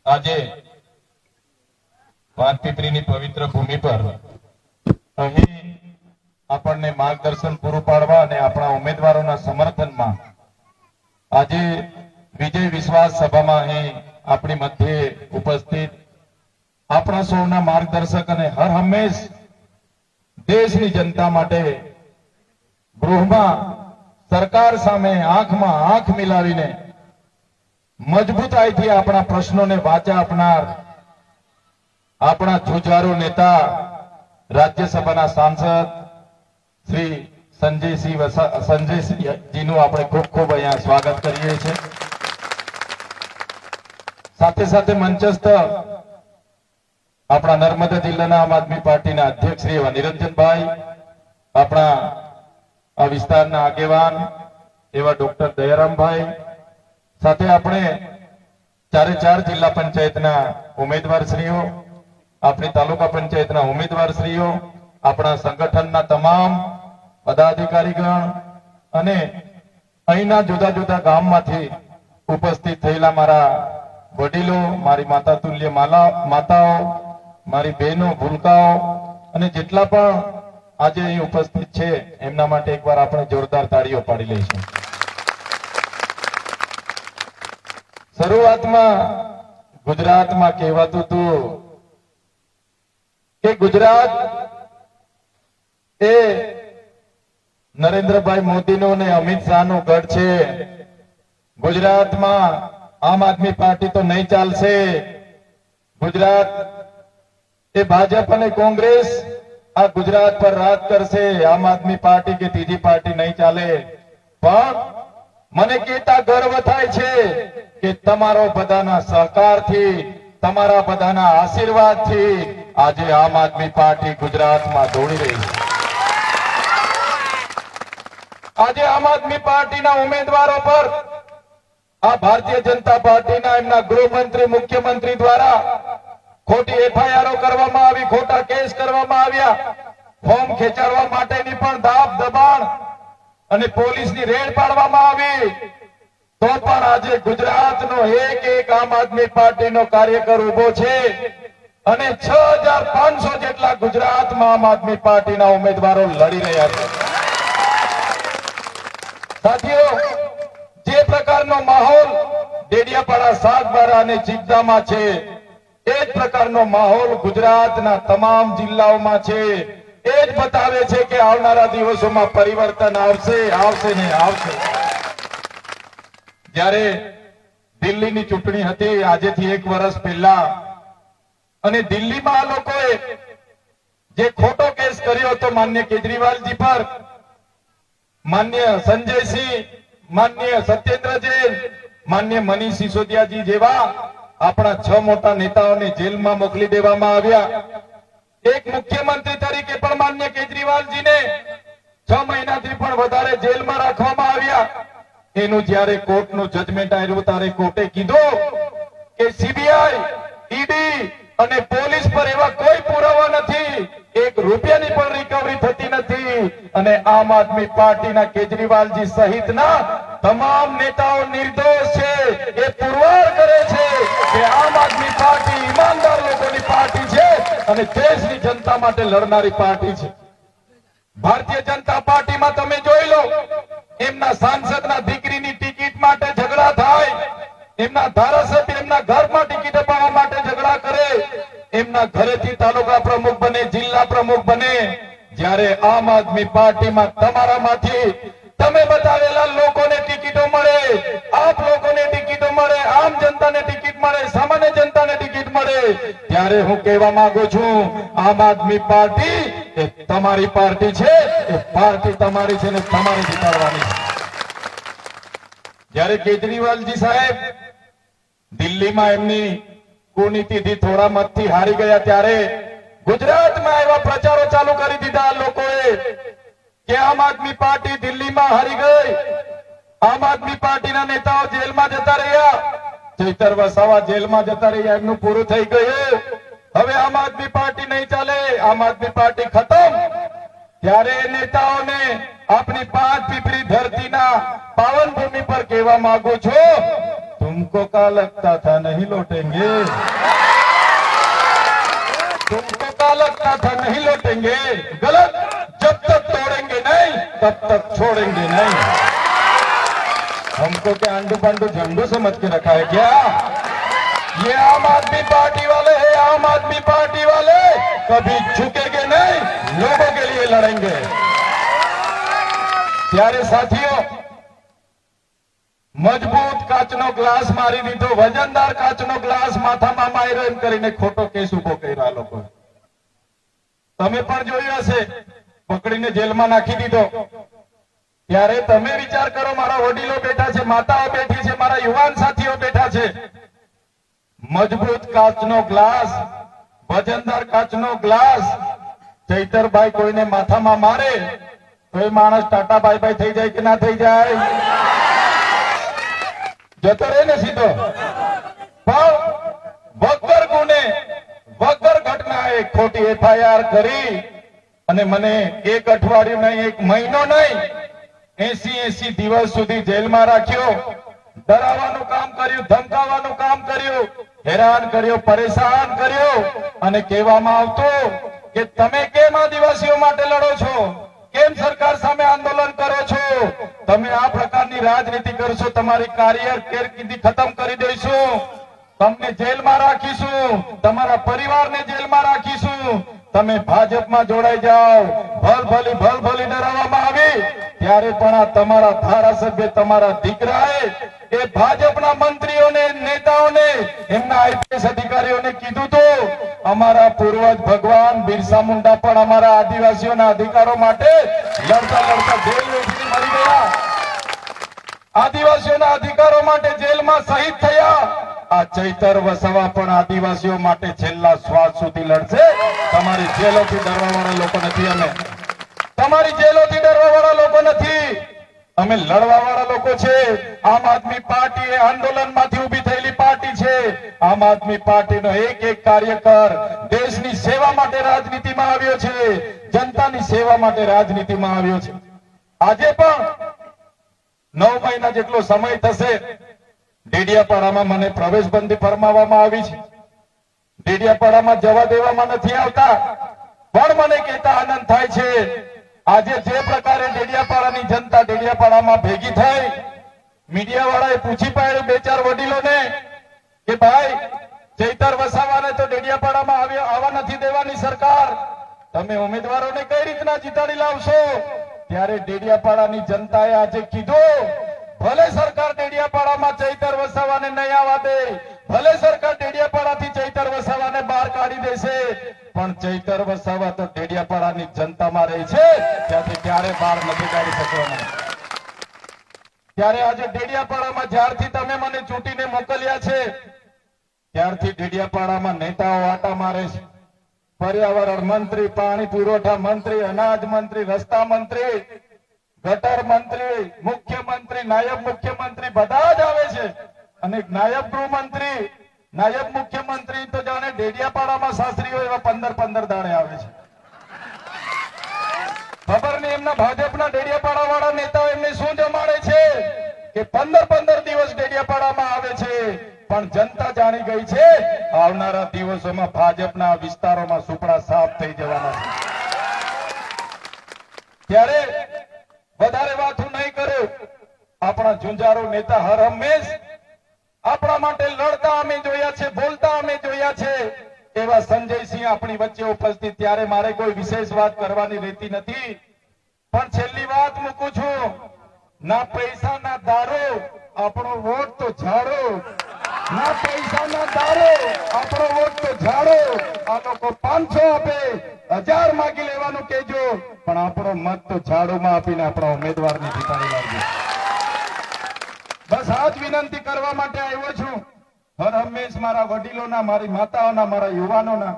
આજે વાનપીપળીની પવિત્ર ભૂમિ પર અહીં આપણને માર્ગદર્શન પૂરું પાડવા અને આપણા ઉમેદવારોના સમર્થનમાં આજે વિજય વિશ્વાસ સભામાં અહીં આપણી મધ્યે ઉપસ્થિત આપણા સૌના માર્ગદર્શક અને હર હંમેશ દેશની જનતા માટે ગૃહમાં સરકાર સામે આંખમાં આંખ મિલાવીને મજબૂતાઈથી આપણા પ્રશ્નોને વાચા આપનાર આપણા જુજારુ નેતા રાજ્યસભાના સાંસદ શ્રી સંજયસિંહજીનું આપણે ખૂબ ખૂબ અહીંયા સ્વાગત કરીએ છીએ। સાથે સાથે મંચસ્થ આપણા નર્મદા જિલ્લાના આમ આદમી પાર્ટીના અધ્યક્ષ શ્રી એવા નિરંજનભાઈ, આપણા આ વિસ્તારના આગેવાન એવા ડોક્ટર દયારામભાઈ, સાથે આપણે ચારે ચાર જિલ્લા પંચાયતના ઉમેદવારશ્રીઓ, આપણી તાલુકા પંચાયતના ઉમેદવારશ્રીઓ, આપણા સંગઠનના તમામ પદાધિકારીગણ અને અહીંના જુદા જુદા ગામમાંથી ઉપસ્થિત થયેલા મારા વડીલો, મારી માતા તુલ્ય માતાઓ, મારી બહેનો, ભૂલકાઓ અને જેટલા પણ આજે અહીં ઉપસ્થિત છે એમના માટે એકવાર આપણે જોરદાર તાળીઓ પાડી લઈશું। શરૂઆતમાં ગુજરાતમાં કહેવાતું હતું કે ગુજરાત એ નરેન્દ્રભાઈ મોદીનો ને અમિત શાહનો ગઢ છે, ગુજરાતમાં આમ આદમી પાર્ટી તો નહીં ચાલશે, ગુજરાત એ ભાજપ અને કોંગ્રેસ આ ગુજરાત પર રાજ કરશે, આમ આદમી પાર્ટી કે ત્રીજી પાર્ટી નહીં ચાલે। પણ મને કહેતા ગર્વ થાય છે કે તમારો બધાના સહકારથી, તમારા બધાના આશીર્વાદથી આજે આમ આદમી પાર્ટી ગુજરાતમાં દોડી રહી છે। આજે આમ આદમી પાર્ટીના ઉમેદવારો પર આ ભારતીય જનતા પાર્ટીના એમના ગૃહમંત્રી, મુખ્યમંત્રી દ્વારા ખોટી એફઆઈઆરો કરવામાં આવી, ખોટા કેસ કરવામાં આવ્યા, ફોર્મ ખેંચાડવા માટેની પણ દાબ દબાણ અને પોલીસની રેડ પાડવામાં આવી, તો પણ આજે ગુજરાતનો એક આમ આદમી પાર્ટીનો કાર્યકર ઉભો છે અને 6500 જેટલા ગુજરાતમાં આમ આદમી પાર્ટીના ઉમેદવારો લડી રહ્યા છે। સાથીઓ, જે પ્રકારનો માહોલ ડેડિયાપાડા, સાગબારા અને ચિકદામાં છે એ જ પ્રકારનો માહોલ ગુજરાતના તમામ જિલ્લાઓમાં છે। એ જ બતાવે છે કે આવનારા દિવસોમાં પરિવર્તન આવશે, આવશે ને આવશે। જ્યારે દિલ્હીની ચૂંટણી હતી આજેથી 1 વર્ષ પહેલા, અને દિલ્હીમાં આ લોકોએ જે ખોટો કેસ કર્યો હતો માન્ય કેજરીવાલજી પર, માન્ય સંજયસિંહ, માન્ય સત્યેન્દ્ર જૈન, માન્ય મનીષ સિસોદિયાજી જેવા આપણા 6 મોટા નેતાઓને જેલમાં મોકલી દેવામાં આવ્યા। એક મુખ્યમંત્રી તરીકે પણ માન્ય કેજરીવાલજીને 6 મહિનાથી પણ વધારે જેલમાં રાખવામાં આવ્યા। એનું જ્યારે કોર્ટનું જજમેન્ટ આવ્યું ત્યારે કોર્ટે કીધું કે સીબીઆઈ, ઈડી અને પોલીસ પર એવા કોઈ પુરાવા નથી, 1 રૂપિયાની પણ રિકવરી થતી નથી, અને આમ આદમી પાર્ટીના કેજરીવાલજી સહિતના તમામ નેતાઓ નિર્દોષ છે। એ પુરવાર કરે છે કે આમ આદમી પાર્ટી ઈમાનદાર લોકોની પાર્ટી છે અને દેશની જનતા માટે લડનારી પાર્ટી છે। ભારતીય જનતા પાર્ટીમાં તમે જોઈ લો, એમના સાંસદના દીકરીની ટિકિટ માટે ઝઘડા થાય, એમના ધારાસભ્ય એમના ઘરમાં ટિકિટ અપાવવા માટે ઝઘડા કરે, એમના ઘરેથી તાલુકા પ્રમુખ બને, જિલ્લા પ્રમુખ બને, જ્યારે આમ આદમી પાર્ટીમાં તમારામાંથી તમે બતાવેલા લોકોને ટિકિટો મળે, આપ લોકોને ટિકિટો મળે, આમ જનતાને ટિકિટ મળે, સામાન્ય જનતાને ટિકિટ મળે, ત્યારે હું કહેવા માંગુ છું આમ આદમી પાર્ટી એ તમારી પાર્ટી છે, એ પાર્ટી તમારી છે ને તમારે જીતાડવાની છે। જ્યારે કેજરીવાલજી સાહેબ દિલ્હીમાં એમની કુનીતિથી થોડા મતથી હારી ગયા ત્યારે ગુજરાતમાં એવા પ્રચારો ચાલુ કરી દીધા લોકોએ કે આમ આદમી પાર્ટી દિલ્હીમાં હારી ગઈ, આમ આદમી પાર્ટીના નેતાઓ જેલમાં જતા રહ્યા, ચૈતર વસાવા જેલમાં જતા રહ્યા, એમનું પૂરું થઈ ગયું, હવે આમ આદમી પાર્ટી નહીં ચાલે, આમ આદમી પાર્ટી ખતમ। ત્યારે નેતાઓને આપણી 5 પીપળી ધરતીના પાવન ભૂમિ પર કહેવા માંગુ છું, तुमको क्या लगता था नहीं लौटेंगे? तुमको क्या लगता था नहीं लौटेंगे? गलत। जब तक तोड़ेंगे नहीं तब तक छोड़ेंगे नहीं। हमको क्या अंडू पंडू झंडू समझ के रखा है क्या? ये आम आदमी पार्टी वाले हैं, आम आदमी पार्टी वाले कभी झुकेंगे नहीं, लोगों के लिए लड़ेंगे। प्यारे साथियों, મજબૂત કાચનો ગ્લાસ મારી દીધો, વજનદાર કાચનો ગ્લાસ માથામાં માર્યો એમ કરીને ખોટો કેસ ઉભો કર્યો આ લોકો. તમે પણ જોયું હશે, પકડીને જેલમાં નાખી દીધો. ત્યારે તમે વિચાર કરો, મારા વડીલો બેઠા છે, માતાઓ બેઠી છે, મારા યુવાન સાથીઓ બેઠા છે. મજબૂત કાચનો ગ્લાસ, વજનદાર કાચનો ગ્લાસ ચૈતરભાઈ કોઈને માથામાં મારે તો એ માણસ ટાટા બાય બાય થઈ જાય કે ના થઈ જાય? જતો રહે ને સીધો. પણ વગર ગુને, વગર ઘટનાએ ખોટી એફઆઈઆર કરી અને મને એક અઠવાડિયું નહીં, એક મહિનો નહીં, 80 દિવસ સુધી જેલમાં રાખ્યો. ડરાવવાનું કામ કર્યું, ધમકાવવાનું કામ કર્યું, હેરાન કર્યો, પરેશાન કર્યો. અને કહેવામાં આવતું કે તમે કેમ આદિવાસીઓ માટે લડો છો, કેમ સરકાર સામે આંદોલન કરો છો, તમે આ પ્રકારની રાજનીતિ કરશો, તમારી કારકિર્દી ખતમ કરી દઈશું, તમને જેલમાં રાખીશું, તમારા પરિવારને જેલમાં રાખીશું, તમે ભાજપમાં જોડાઈ જાઓ. ભલભલી ડરાવવામાં આવી. ત્યારે પણ આ તમારા ધારાસભ્ય, તમારા દીકરાએ એ ભાજપના મંત્રીઓને, નેતાઓને, એમના આઈપીએસ અધિકારીઓને કીધું હતું, અમારા પૂર્વજ ભગવાન બિરસા મુંડા પણ અમારા આદિવાસીઓના અધિકારો માટે લડતા લડતા જેલ વેઠી મરી ગયા. આદિવાસીઓના અધિકારો માટે જેલમાં શહીદ થયા. આ ચૈતર વસાવા પણ આદિવાસીઓ માટે છેલ્લા શ્વાસ સુધી લડશે. તમારી જેલોથી ડરવાવાળા લોકો નથી અમે, તમારી જેલોથી ડરવાવાળા લોકો નથી, અમે લડવાવાળા લોકો છે. આમ આદમી પાર્ટી એ આંદોલનમાંથી ઉભી થયેલી પાર્ટી છે. આમ આદમી પાર્ટીનો એક એક કાર્યકર દેશની સેવા માટે રાજનીતિમાં આવ્યો છે, જનતાની સેવા માટે રાજનીતિમાં આવ્યો છે. આજે પણ 9 મહિના જેટલો સમય થશે, ડેડિયાપાડામાં મને પ્રવેશબંધી ફરમાવવામાં આવી છે. ડેડિયાપાડામાં જવા દેવામાં નથી આવતા. પણ મને કહેતા આનંદ થાય છે, આજે જે પ્રકારે ડેડિયાપાડાની જનતા ડેડિયાપાડામાં ભેગી થઈ, મીડિયાવાળાએ પૂછી પાડ્યું 2-4 વડીલોને કે ભાઈ ચૈતર વસાવાને તો ડેડિયાપાડામાં આવવા નથી દેવાની સરકાર, તમે ઉમેદવારોને કઈ રીતના જીતાડી લાવશો? ત્યારે ડેડિયાપાડાની જનતાએ આજે કીધું, ભલે સરકાર ડેડિયાપાડામાં ચૈતર વસાવાને નહીં આવવા દે, ભલે સરકાર ડેડિયાપાડાથી ચૈતર વસાવાને બહાર કાઢી દેશે, પણ ચૈતર વસાવા તો ડેડિયાપાડાની જનતામાં રહે છે, ત્યાંથી ક્યારે બહાર નથી કાઢી શકવાના. ત્યારે આજે ડેડિયાપાડામાં જ્યારથી તમે મને ચૂંટીને મોકલ્યા છે, ત્યારથી ડેડિયાપાડામાં નેતાઓ આટા મારે છે. પર્યાવરણ મંત્રી, પાણી પુરવઠા મંત્રી, અનાજ મંત્રી, રસ્તા મંત્રી, ગટર મંત્રી, મુખ્યમંત્રી, નાયબ મુખ્યમંત્રી બધા જ આવે છે. અને નાયબ ગૃહમંત્રી, નાયબ મુખ્યમંત્રી તો જાણે ડેડિયાપાડામાં સાસરીઓ એવા 15 દાડે આવે છે. ખબર નહીં એમના ભાજપના ડેડિયાપાડા વાળા નેતાઓ એમને શું જમાડે છે કે 15 દિવસ ડેડિયાપાડામાં આવે છે. પણ જનતા જાણી ગઈ છે, આવનારા દિવસોમાં ભાજપના વિસ્તારોમાં સુપડા સાફ થઈ જવાના છે. ત્યારે વધારે વાત હું નહીં કરું. આપણા ઝુંઝારો નેતા હર હંમેશ આપણા માટે લડતા અમે જોયા છે, બોલતા અમે જોયા છે. એવા સંજયસિંહ આપણી વચ્ચે ઉપસ્થિત, ત્યારે મારે કોઈ વિશેષ વાત કરવાની રહેતી નથી. પણ છેલ્લી વાત મૂકું છું, ના પૈસા ના દારો, આપણો વોટ તો ઝાડો. ના પૈસા ના દારો, આપણો વોટ તો ઝાડો. આ લોકો 500 આપે, 1000 માંગી લેવાનું કેજો, પણ આપણો મત તો ઝાડોમાં આપીને આપણા ઉમેદવારને જીતાડી લાવજો. બસ આ જ વિનંતી કરવા માટે આવ્યો છું. હર હંમેશ મારા વડીલોના, મારી માતાઓના, મારા યુવાનોના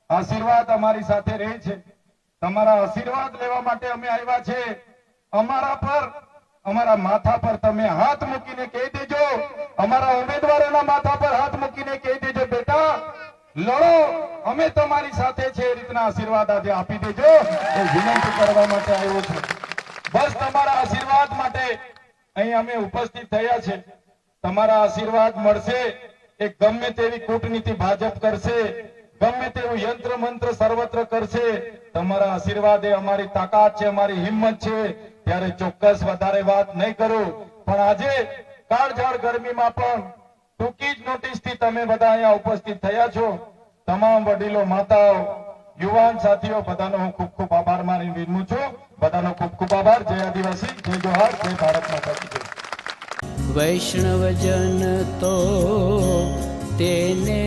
આશીર્વાદ અમારી સાથે રહે છે. તમારા આશીર્વાદ લેવા માટે અમે આવ્યા છે. અમારા પર, અમારા માથા પર તમે હાથ મૂકીને કહી દેજો, અમારા ઉમેદવારોના માથા પર હાથ મૂકીને કહી દેજો, બેટા લડો, અમે તમારી સાથે છે. એ રીતના આશીર્વાદ આજે આપી દેજો. એ વિનંતી કરવા માટે આવ્યો છું. બસ તમારા આશીર્વાદ માટે અહીં અમે ઉપસ્થિત થયા છે. તમારા આશીર્વાદ મળશે એ ગમે તેવી કૂટનીતિ ભાજપ કરશે, ગમે તેવું યંત્ર મંત્ર સર્વત્ર કરશે, તમારા આશીર્વાદ એ અમારી તાકાત છે, અમારી હિંમત છે. ત્યારે ચોક્કસ વધારે વાત નહીં કરું, પણ આજે કાળઝાળ ગરમીમાં પણ ટૂંકી જ નોટિસથી તમે બધા અહીંયા ઉપસ્થિત થયા છો. તમામ વડીલો, માતાઓ, યુવાન સાથીઓ બધાનો હું ખૂબ ખૂબ આભાર માની વિનમું છું. બધાનો ખૂબ ખૂબ આભાર. જય આદિવાસી, જય જોહાર, જય ભારત માતા કી જય. વૈષ્ણવજન તો તેને